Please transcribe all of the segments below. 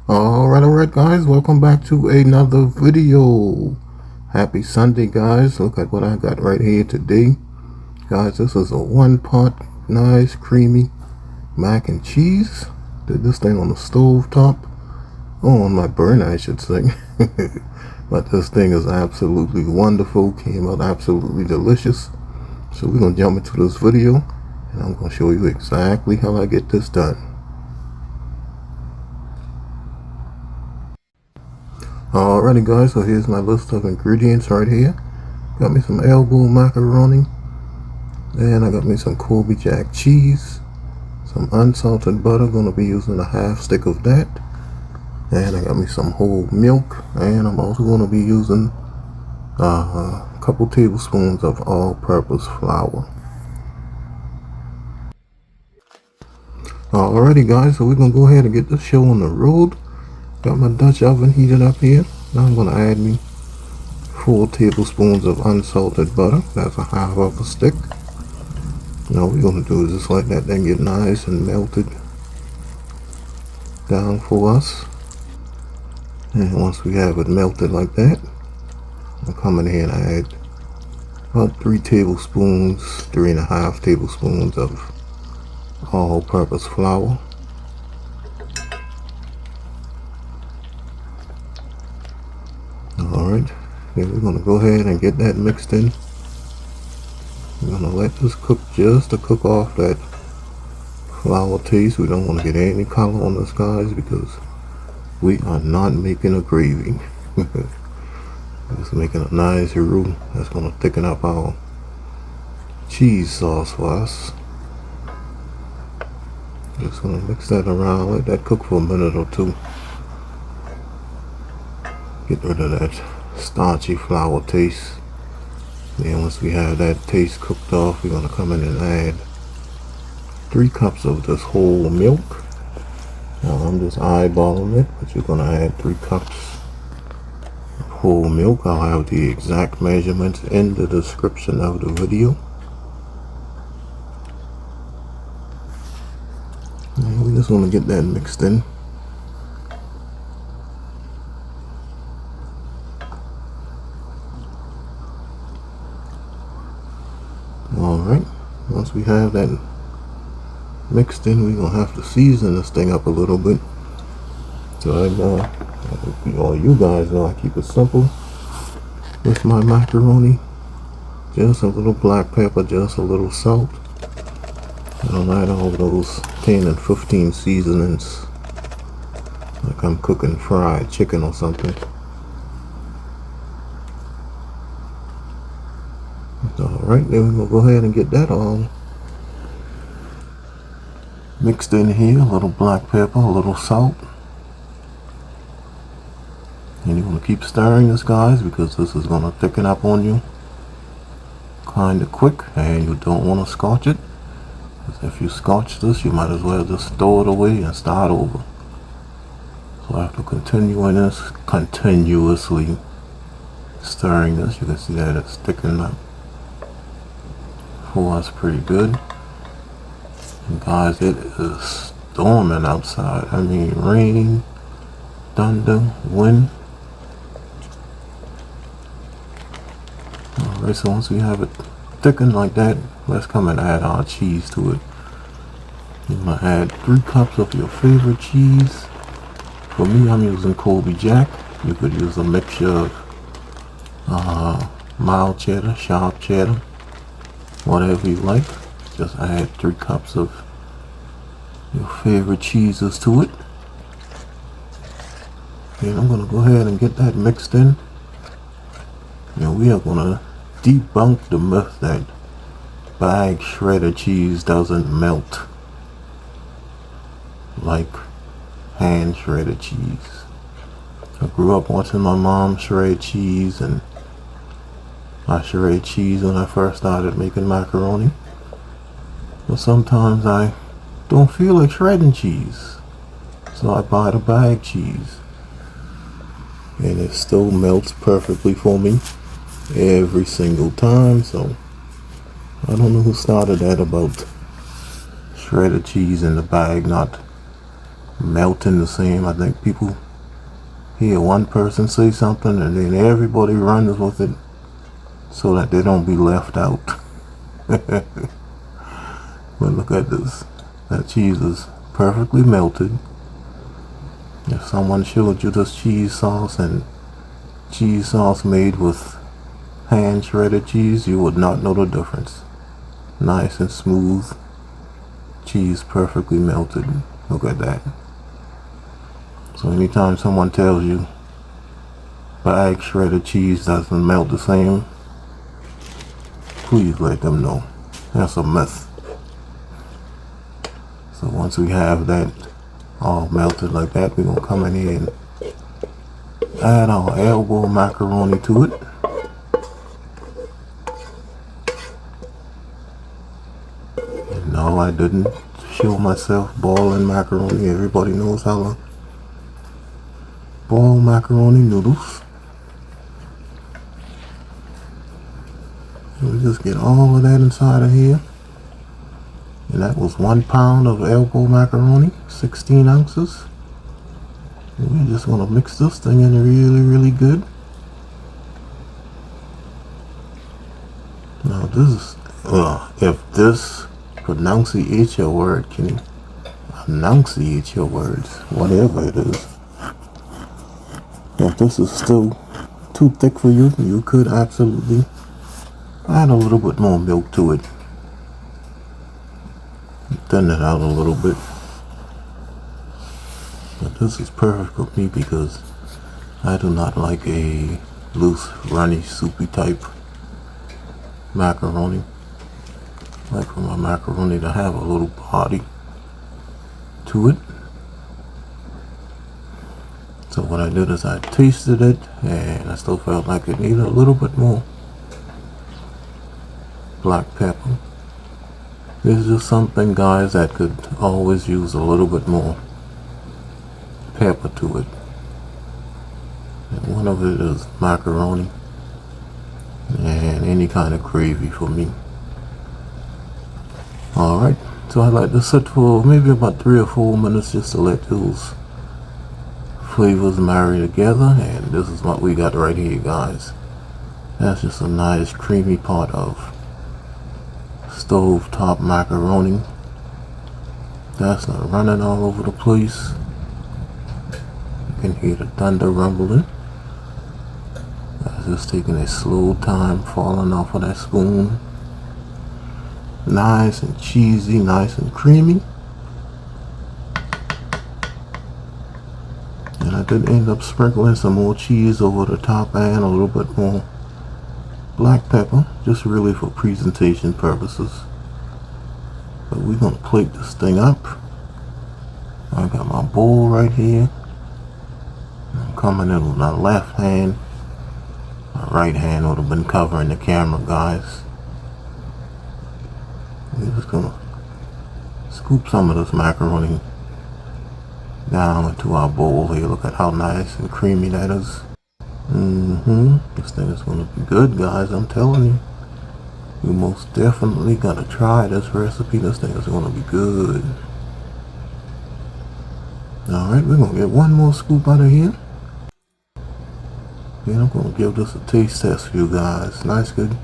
Alright guys, welcome back to another video. Happy Sunday guys. Look at what I got right here today. Guys, this is a 1-pot nice creamy mac and cheese. Did this thing on the stove top. Oh, on my burner I should say. But this thing is absolutely wonderful. Came out absolutely delicious. So we're going to jump into this video and I'm going to show you exactly how I get this done. Alrighty guys, so here's my list of ingredients right here. Got me some Elbow Macaroni, and I got me some Colby Jack cheese, some unsalted butter, gonna be using a half stick of that, and I got me some whole milk, and I'm also gonna be using a couple tablespoons of all-purpose flour. Alrighty guys, so we're gonna go ahead and get this show on the road. Got my Dutch oven heated up here. Now I'm going to add me 4 tablespoons of unsalted butter. That's a half of a stick. Now what we're going to do is just let that thing get nice and melted down for us. And once we have it melted like that, I'll come in here and add about 3 tablespoons, 3.5 tablespoons of all-purpose flour. Alright, then we're going to go ahead and get that mixed in. We're going to let this cook just to cook off that flour taste. We don't want to get any color on this guys because we are not making a gravy. Just making a nice roux that's going to thicken up our cheese sauce for us. Just going to mix that around, let that cook for a minute or two. Get rid of that starchy flour taste. Then once we have that taste cooked off, we're going to come in and add 3 cups of this whole milk. Now I'm just eyeballing it, but you're going to add 3 cups of whole milk. I'll have the exact measurements in the description of the video. And we just want to get that mixed in. Alright, once we have that mixed in, we're going to have to season this thing up a little bit. So all you guys know I keep it simple with my macaroni. Just a little black pepper, just a little salt. I don't add all those 10 and 15 seasonings like I'm cooking fried chicken or something. Alright, then we're going to go ahead and get that all mixed in here. A little black pepper, a little salt. And you want to keep stirring this guys because this is going to thicken up on you kind of quick, and you don't want to scotch it. If you scotch this, you might as well just throw it away and start over. So I have to continue in this, continuously stirring this. You can see that it's thickening up for us pretty good. And guys, it is storming outside. I mean, rain, thunder, wind. Alright, so once we have it thickened like that, let's come and add our cheese to it. You're going to add 3 cups of your favorite cheese. For me, I'm using Colby Jack. You could use a mixture of mild cheddar, sharp cheddar, whatever you like. Just add 3 cups of your favorite cheeses to it. And I'm going to go ahead and get that mixed in. And we are going to debunk the myth that bag shredded cheese doesn't melt like hand shredded cheese. I grew up watching my mom shred cheese, and I shred cheese when I first started making macaroni. But sometimes I don't feel like shredding cheese, so I buy the bag cheese, and it still melts perfectly for me every single time. So I don't know who started that about shredded cheese in the bag not melting the same. I think people hear one person say something and then everybody runs with it so that they don't be left out. But look at this. That cheese is perfectly melted. If someone showed you this cheese sauce and cheese sauce made with hand shredded cheese, you would not know the difference. Nice and smooth. Cheese perfectly melted. Look at that. So anytime someone tells you bag shredded cheese doesn't melt the same, please let them know. That's a myth. So once we have that all melted like that, we're gonna come in here and add our elbow macaroni to it. And no, I didn't show myself boiling macaroni. Everybody knows how to boil macaroni noodles. So we just get all of that inside of here. And that was 1 pound of elbow macaroni, 16 ounces. And we're just gonna mix this thing in really good. Now this is, if this pronunciate your word, can you enunciate your words, whatever it is. If this is still too thick for you, you could absolutely add a little bit more milk to it. Thin it out a little bit. But this is perfect for me because I do not like a loose, runny, soupy type macaroni. I like for my macaroni to have a little body to it. So what I did is I tasted it and I still felt like it needed a little bit more black pepper. There's just something, guys, that could always use a little bit more pepper to it. And one of it is macaroni and any kind of gravy for me. Alright, so I like to sit for maybe about 3 or 4 minutes just to let those flavors marry together. And this is what we got right here, guys. That's just a nice creamy pot of Stovetop macaroni. That's not running all over the place. You can hear the thunder rumbling. That's just taking a slow time falling off of that spoon. Nice and cheesy, nice and creamy. And I did end up sprinkling some more cheese over the top and a little bit more black pepper, just really for presentation purposes. But we're gonna plate this thing up. I got my bowl right here. I'm coming in with my left hand. My right hand would have been covering the camera, guys. We're just gonna scoop some of this macaroni down into our bowl here. Look at how nice and creamy that is. This thing is going to be good, guys. I'm telling you. You most definitely gotta try this recipe. This thing is going to be good. Alright, we're going to get one more scoop out of here. Then I'm going to give this a taste test for you guys. Nice, good,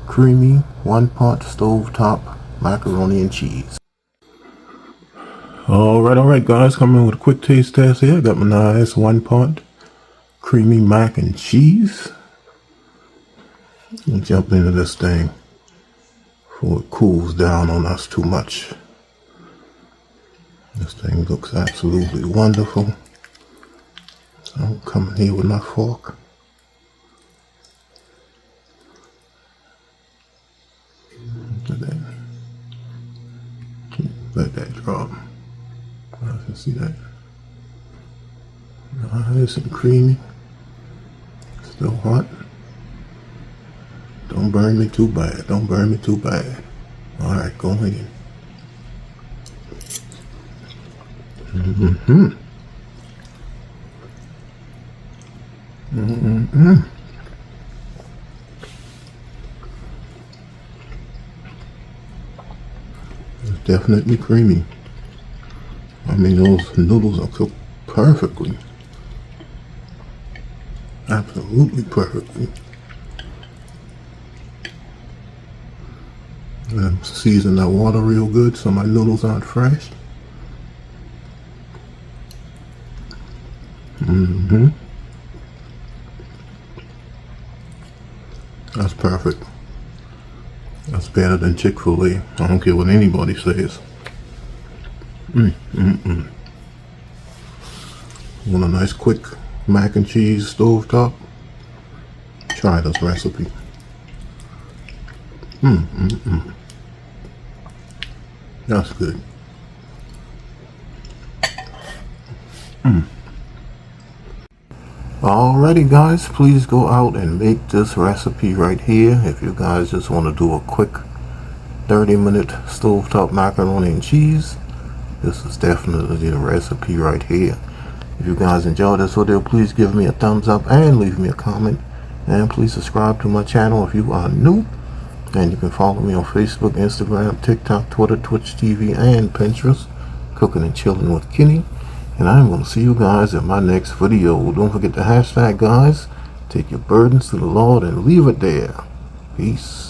creamy, 1 pot Stovetop macaroni and cheese. Alright, guys. Coming with a quick taste test here. Got my nice 1 pot creamy mac and cheese. We'll jump into this thing before it cools down on us too much. This thing looks absolutely wonderful. So I'm coming here with my fork. Look at that. Let that drop. I can see that. Nice and creamy. Still hot. Don't burn me too bad. Don't burn me too bad. Alright, go ahead. It's definitely creamy. I mean, those noodles are cooked perfectly. Absolutely perfectly. And season that water real good so my noodles aren't fresh. That's perfect. That's better than Chick-fil-A. I don't care what anybody says. Want a nice quick mac and cheese stovetop? Try this recipe. That's good. Alrighty guys, please go out and make this recipe right here. If you guys just want to do a quick 30-minute stovetop macaroni and cheese, this is definitely the recipe right here. If you guys enjoyed this video, please give me a thumbs up and leave me a comment. And please subscribe to my channel if you are new. And you can follow me on Facebook, Instagram, TikTok, Twitter, Twitch TV, and Pinterest. Cooking and Chilling with Kenny. And I'm going to see you guys in my next video. Don't forget the hashtag, guys. Take your burdens to the Lord and leave it there. Peace.